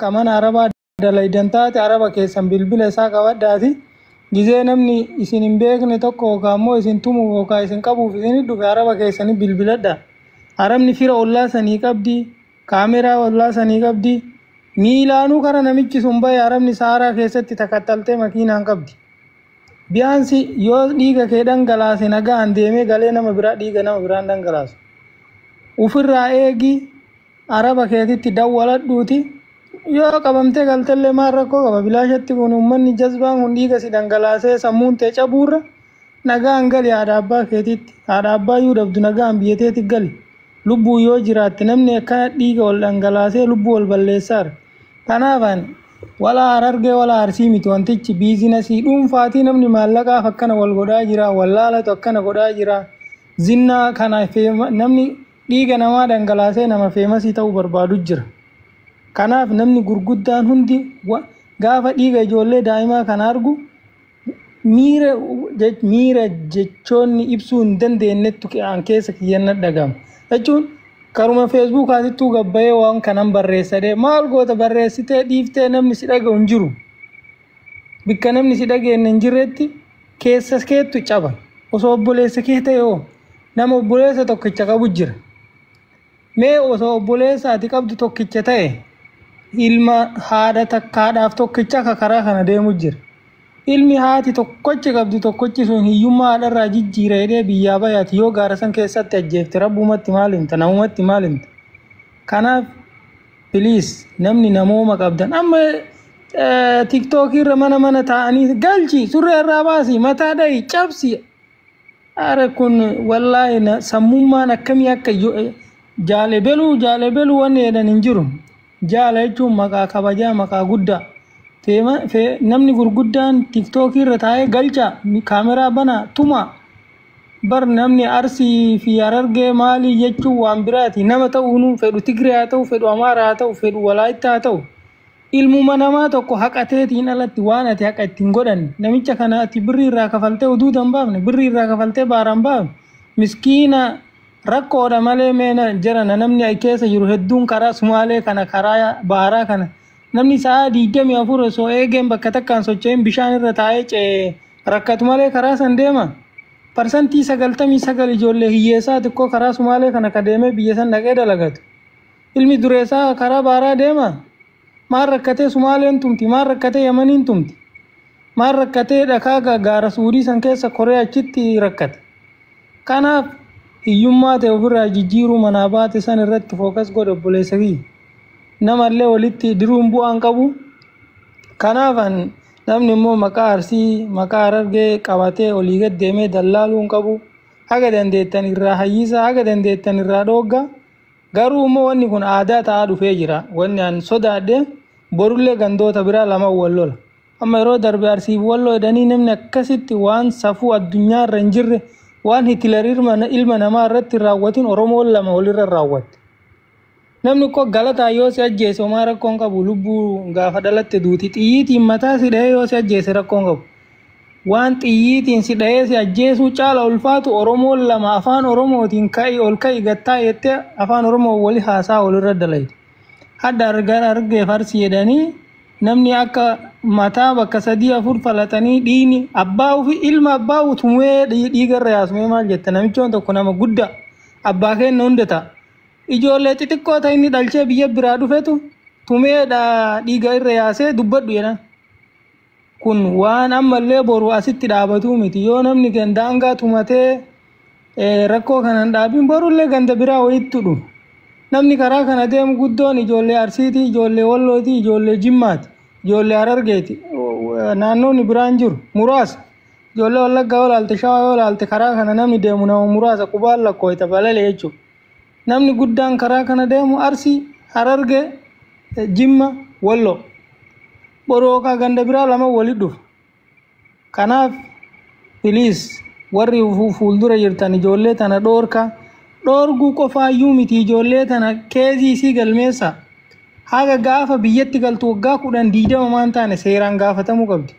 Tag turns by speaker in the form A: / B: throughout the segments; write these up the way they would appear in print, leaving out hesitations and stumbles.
A: kaman araba dalaydan taate araba keessan bilbila isaa qabadhaati gizee namni isin hin beekne tokko yookaan immoo isin tumu yookaan isin qabuuf isin dhufe araba keessanii bilbiladha. Arabni fira ollaa sanii qabdi, kaameraa ollaa sanii qabdi. Miilaanuu kara namichi sun bahe arabni saaraa keessatti takattaltee makiinaan qabdi. Biyaansi yoo dhiiga kee dhangalaase nagaan deemee galee nama biraa dhiiga nama biraan dhangalaasu. Ufirraa eegi araba keetitti dawwaladhuuti. Yoo qabamtee galtellee maal rakkoo qaba bilaashatti kun uummanni jazbaan kun dhiiga si dhangalaasee sammuun ta'e cabuurra nagaan gali haadha abbaa keetitti. Haadha abbaa yoo dhabdu nagaan biyyateetti gali. Lubbuu yoo jiraatte namni akkana dhiiga wal dhangalaasee lubbuu wal balleessaara. Kanaafan wala Harargee wala Arsii miti wantichi biizinasii dhuunfaatii namni maallaqaaf akkana wal godhaa jira, wallaalatu akkana godhaa jira. Zinnaa kana namni dhiiga namaa dhangalaasee nama feemasii ta'uu barbaadu jira. Kanaaf namni gurguddaan hundi gaafa dhiiga ijoollee daa'imaa kana argu miira jechoonni ibsuu hin dandeenyettu qe'aan keessa kiyyanna dhagamu. Jechuun karuma feesbuukaatittuu gabbayee waan kanan barreessadee maal goota barreessitee dhiiftee namni si dhaga'u hin jiru. Bikka namni si dhageenye hin jirretti keessa keettu caba. Osoo obboleessa kee ta'e hoo nama obboleessa tokkicha qabu jira. Mee osoo obboleessa ati qabdu tokkicha ta'e ilma haadha takkaadhaaf tokkicha akka karaa kana deemu jira. Ilmi haati tokkochi qabdu tokkochi sun hiyyummaa haadharraa jijjiira jedhee biyyaa bayaati yoo gaara san keessatti ajjeefte rabbumatti maal himta namumatti maal himta. Kanaaf piliis namni namooma qabdan amma tiktookii irra mana taa'anii galchi surree irraa baasii mataa dhahi cabsi. Are kun wallaahi sammummaan akkamii akka jaalebeluu wanni jedhan hin jiru. Jaala jechuun maqaa kabajaa maqaa guddaa. Namni gurguddaan tiktookii irra taa'ee galcha kaameraa bana tuma bar namni Arsii fi Harargee maalii jechuun waan biraati. Nama ta'uun fedhu Tigree haa ta'u fedhu Amaaraa haa ta'u fedhu Walaayittaa haa ta'u ilmuma namaa tokko haqateetiin alatti waan ati haqa ittiin godhan namicha kana ati birrii irraa kafaltee uduuta hin baafne birrii irraa kafaltee baara hin baafne miskiina rakkoodha malee meena jirana namni keessa jiru hedduun karaa Sumaalee kana karaa baaraa kana. Namni sa'a 24 osoo eegeen bakka takkaan socho'een bishaan irra taa'ee ce'ee rakkatu malee karaa san deema. Parsantii 99 ijoollee hiyyeessaa xiqqoo karaa Sumaalee kana ka deemee biyya san dhaqee dalagatu. Ilmi dureessaa karaa baaraa deema. Maal rakkatee Sumaaleen tumti? Maal rakkatee Yamaniin tumti? Maal rakkatee dhakaa gaara Suudii san keessa koree achitti rakkate? Kanaaf hiyyummaa ta'e ofirraa jijjiiruu manaa baate san irratti fookas godha obboleessa kiyya. Namallee walitti diruun bu'aan qabu. Kanaafan namni immoo maqaa Arsii maqaa Harargee qabatee olii gad deemee dallaaluu hin qabu. Haga dandeettan irraa hayyisaa haga dandeettan irraa dhooggaa. Garuu immoo wanni kun aadaa ta'aa dhufee jira. Wanni an sodaadhe borullee gandoota biraa lama wal lola. Amma yeroo darbe Arsiif walloo jedhanii namni akkasitti waan safuu addunyaa irra hin jirre waan Hitleer ilma namaa irratti raawwatiin Oromoon lama walirra raawwatte. Namni ko galataa yoo si ajjeese homaa rakkoon qabu lubbuu gaafa dhalatte duuti xiyyiitiin mataa si dhahee yoo si ajjeese rakkoon qabu. Waan xiyyiitiin si dhahee si ajjeesuu caala ulfaatu Oromoon lama afaan Oromootiin ka'i ol ka'i gattaa jettee afaan Oromoo wali haasaa walirra dalayte. Hadda Harargee Arsii jedhanii namni akka mataa bakka 3-4 falatanii dhiini abbaa fi ilma abbaa utumee dhiigarra yaasumee maal jetta namichoon tokko nama guddaa abbaa kenna hunda ta'a. Ijoollee xixiqqoo ta'e inni dhalchee biyya biraa dhufetu tumeedha dhiiga irra yaasee dubbadhu jedhan. Kun waan ammallee boru asitti dhaabatu miti yoo namni daangaa tumatee rakkoo kanan dhaabin borullee ganda biraa wayitti dhufu. Namni karaa kana deemu guddoon ijoollee Arsiiti, ijoollee Wallooti, ijoollee Jimmaati, ijoollee Harargeeti. Naannoonni biraan jiru muraasa. Ijoollee Wallaggaa olaalte Shawaa olaalte karaa kana namni deemu nama muraasa qubaan lakkooyta balalee jechuudha. Namni guddaan karaa kana deemu Arsii, Harargee, Jimma, Walloo. Borookaa ganda biraa lama walitti dhufu. Kanaaf piliis warri fuuldura jirtan ijoollee tana dhoorguu qofaayyuu miti ijoollee tana keezii isii galmeessa. Haga gaafa biyyatti galtu waggaa 10 maan taane seeraan gaafatamuu qabdi.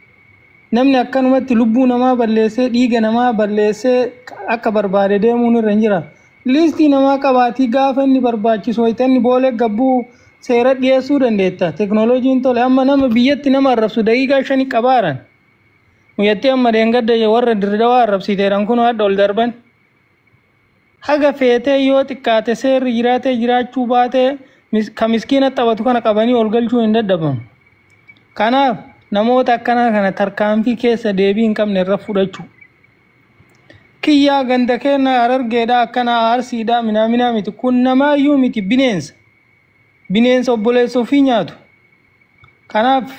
A: Namni akkanumatti lubbuu namaa balleessee dhiiga namaa balleessee akka barbaade deemuun irra hin jira. Liistii namaa qabaatii gaafa inni barbaachisu ho'itanni boolee gabbuu seera dhiyeessuu dandeetta. Teknooloojiin tole amma nama biyyatti nama arrabsu daqiiqaa 5 qabaaran. Muyyatti amma deengadda warra Dirredawaa arrabsiteeran kun hadda ol darban. Haga feetee yoo xiqqaate seerri jiraatee jiraachuu baatee ka miskiina taphatu kana qabanii ol galchuu hin dadhabamu. Kanaaf namoota akkanaa kana tarkaanfii keessa deebii hin qabne irra fudhachuu. Kiyyaa ganda keenya Harargeedhaa akkana Arsiidhaa minaaminaa miti kun namaayyuu miti bineensa. Bineensa obboleessa ofii nyaatu. Kanaaf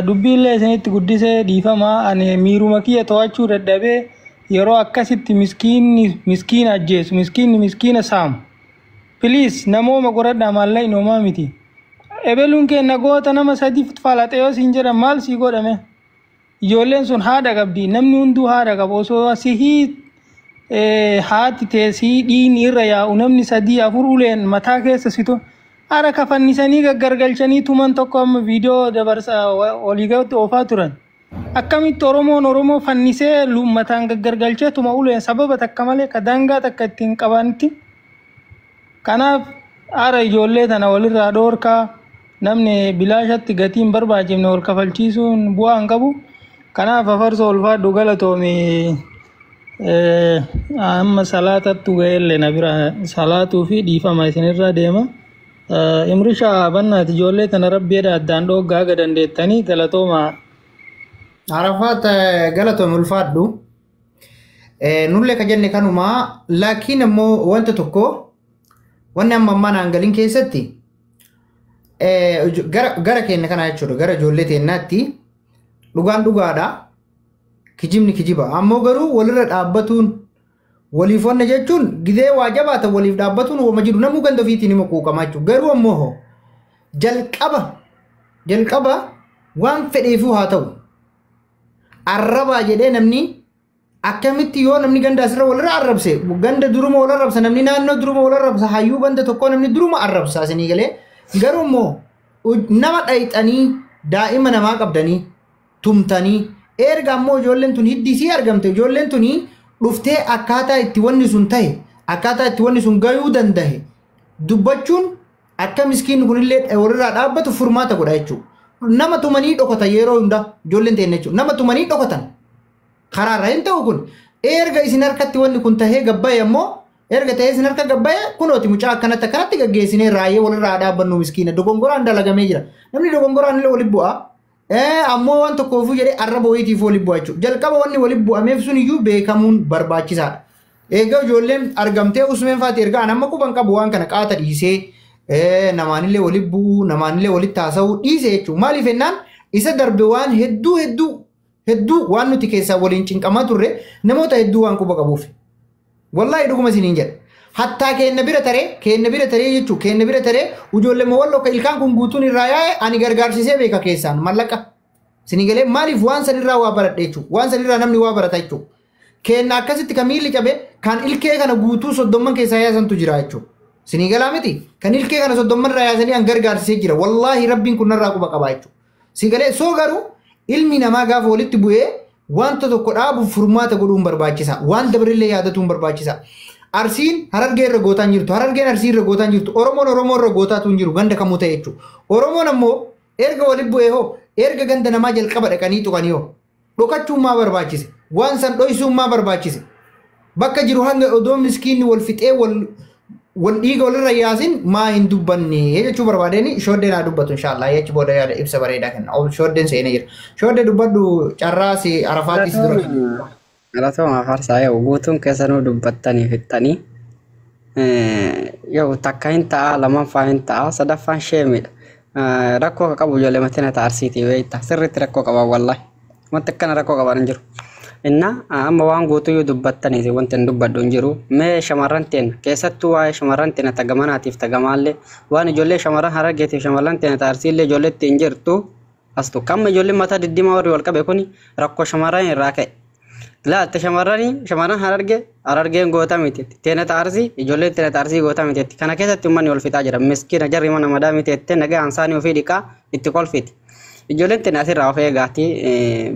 A: dubbiillee isinitti guddisee dhiifamaa ani miiruma kiyya to'achuu dadhabee yeroo akkasitti miskiina ajjeesu miskiina saamu. Please namooma qoradhaa maallaa inoomaa miti. Ebeluun keenya goota nama sadii falaxee yoo siin jedhan maal sii godhame? Ijoolleen sun haadha qabdi namni hunduu haadha qaba osoo asii haati teessii dhiin irra yaa'u namni 3-4 uleen mataa keessa situ ara kafannisanii gaggargalchanii tuman tokko amma viidiyoo dabarsa olii gatti oofaa turan. Akkamitti Oromoo fannisee mataan gaggargalchee tuma uleen sababa takka malee ka daangaa takka ittiin qabanitti. Kanaaf ara ijoollee tana walirraa dhoorkaa namni bilaashatti gatiin barbaachifne ol kafalchiisuun bu'aa hin qabu. Kanaaf afarsa ulfaadhu galatoomii amma salaatattu ga'ellee na bira salaatuu fi dhiifama isinirra deema. Imrisha bannaati ijoollee tana rabbiidha addaan dhooggaa aga dandeettanii galatooma.
B: Arafat galatoomii ulfaadhu. Nullee ka jenne kanuma laakiin immoo wanta tokko wanni amma ammaan hangaliin keessatti gara keenya kana jechuudha gara ijoollee teennaatti dhugaan dhugaadha kijibni kijiba ammoo garuu walirra dhaabbatuun waliif wanna jechuun gidee waa jabaata waliif dhaabbatuun wama jiru namuu ganda ofiitiin hima quuqamaa jechuudha garuu ammoo jalqaba waan fedheefuu haa ta'u arrabaa jedhee namni akkamitti yoo namni ganda asirra walirra arrabse ganda duruma wal arrabsa namni naannoo duruma wal arrabsa hayyuu ganda tokko namni duruma arrabsa isinii galee garuu ammoo nama dhayxanii daa'ima namaa qabdanii tumtanii erga ammoo ijoolleen tun hiddisii argamte ijoolleen tun dhuftee akkaataa itti wanni sun ta'e akkaataa itti wanni sun gayuu danda'e dubbachuun akka miskiin kunillee walirraa dhaabbatu furmaata godha jechuudha. Nama tumanii dhokatan yeroo hunda ijoolleen ta'e jechuudha. Nama tumanii dhokatan karaarra hin ta'u kun erga isin harkatti wanni kun tahee gabbaye ammoo erga ta'ee isin harka gabbaye kunooti mucaa akkanatti gaggeessinee raayee walirraa dhaabbannu miskiina dogongoraan dalagamee jira. Namni dogongoraan illee waliin bu'aa. Ammoo waan tokkoofu jedhee arraba wayiitiif waliin bu'aa jechuudha. Jalqaba wanni waliin bu'ameef sun iyyuu beekamuun barbaachisaadha. Egaa ijoolleen argamtee usmeen faati erga amma quban qabu waan kana qaata dhiisee namaanillee waliin bu'uu namaanillee walitti haasa'uu dhiise jechuudha. Maaliif jennaan isa darbe waan hedduu waan nuti keessaa waliin cinqamaa turre namoota hedduu waan quba qabuuf. Wallaahi dhuguma isiniin jedha. Hattaa keenya bira taree jechuudha. Keenya bira taree ijoollee mawalloo ka ilkaan kun guutuun irraa yaa'e ani gargaarsisee beeka keessaan mallaqa. Isinii galee maaliif waan sanirraa waa baradhe jechuudha. Waan sanirraa namni waa barata jechuudha. Keenya akkasitti kan miilli cabe kan ilkee kana guutuu 30 keessaa yaasantu jira jechuudha. Isinii galaa miti kan ilkee kana 30 irraa yaasanii an gargaarsisee jira. Wallaahi rabbiin kun narraa quba qabaa jechuudha. Isinii galee soo garuu ilmi namaa gaafa walitti bu'ee wanta tokko dhaabuuf furmaata godhuun barbaachisa. Waan dabrillee yaadatuun barbaachisa. Arsiin Harargee irra gootaan jirtu. Harargeen Arsii irra gootaan jirtu. Oromoon Oromoo irra gootaatu hin jiru. Ganda kamuu ta'e jechuudha. Oromoon ammoo erga walitti bu'ee hoo erga ganda namaa jalqaba dhaqanii tuqanii hoo dhokachuun maa barbaachise? Waan san dhoysuun maa barbaachise? Bakka jiru hanga odoo miskiinni wal fixee wal dhiiga walirra yaasin maa hin dubbanne jechuu barbaadeen shooddee naa dubbatu inshaAllah jechi booda yaada ibsa bareedaa kenna. Shooddeen seenee jira. Shooddee dubbadhu carraas Arafaatis dura.
C: Galatoomaa farsaa yoo guutuun keessanuu dubbattanii fixxanii yoo takka hin ta'a lamaffaa hin ta'a sadaffaan sheemidha. Rakkoo ka qabu ijoollee matina ta'a Arsiitii beektaa sirriitti rakkoo qabaa wallaahi wanti akkana rakkoo qaban hin jiru. Inna amma waan guutuu yoo dubbattaniiti wanti hin dubbadhu hin jiru mee shamarran teena keessattuu waa'ee shamarran teena tagamanaatiif tagamaallee waan ijoollee shamarran Harargeetiif shamarran teena ta'a Arsiillee ijoolleetti hin jirtu astu kamma ijoolleen mataa diddimaa warri wal qabe kuni rakkoo shamarran irraa ka'e. لا شماران هرارجين غوتا ميتت تينا تارسي إجولة تينا تارسي غوتا ميتت كنا كذا تماني والفتاجر مسكين جري منا مدام ميتت نجا إنساني وفي ديكا اتقال فيت إجولة تينا سير رافع غاتي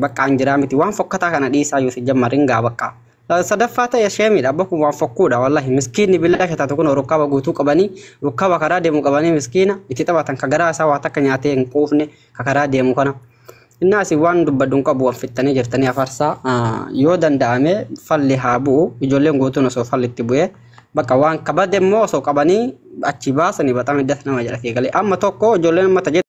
C: بقى عنجرا ميتي وان فكتا كنا دي سايو سجى مارينغا بقى صدفات يا شامل أبوكم وافقودا والله مسكين بالله شتا تكون ركابة قوتو قباني ركابة كرادي مقباني مسكينة اتتبع تنكجرا سوا تكنياتين قوفني كرادي مكنا الناس وان دبدون قبوا في التاني جرتني فرصة يودن دامي فاللي هابو يجولين قوتو نسو فاللي تبويه بقى وان كبادي موسو قباني أتشباسني بتعمل دثنا مجرى في قالي أما توكو جولين ما تجد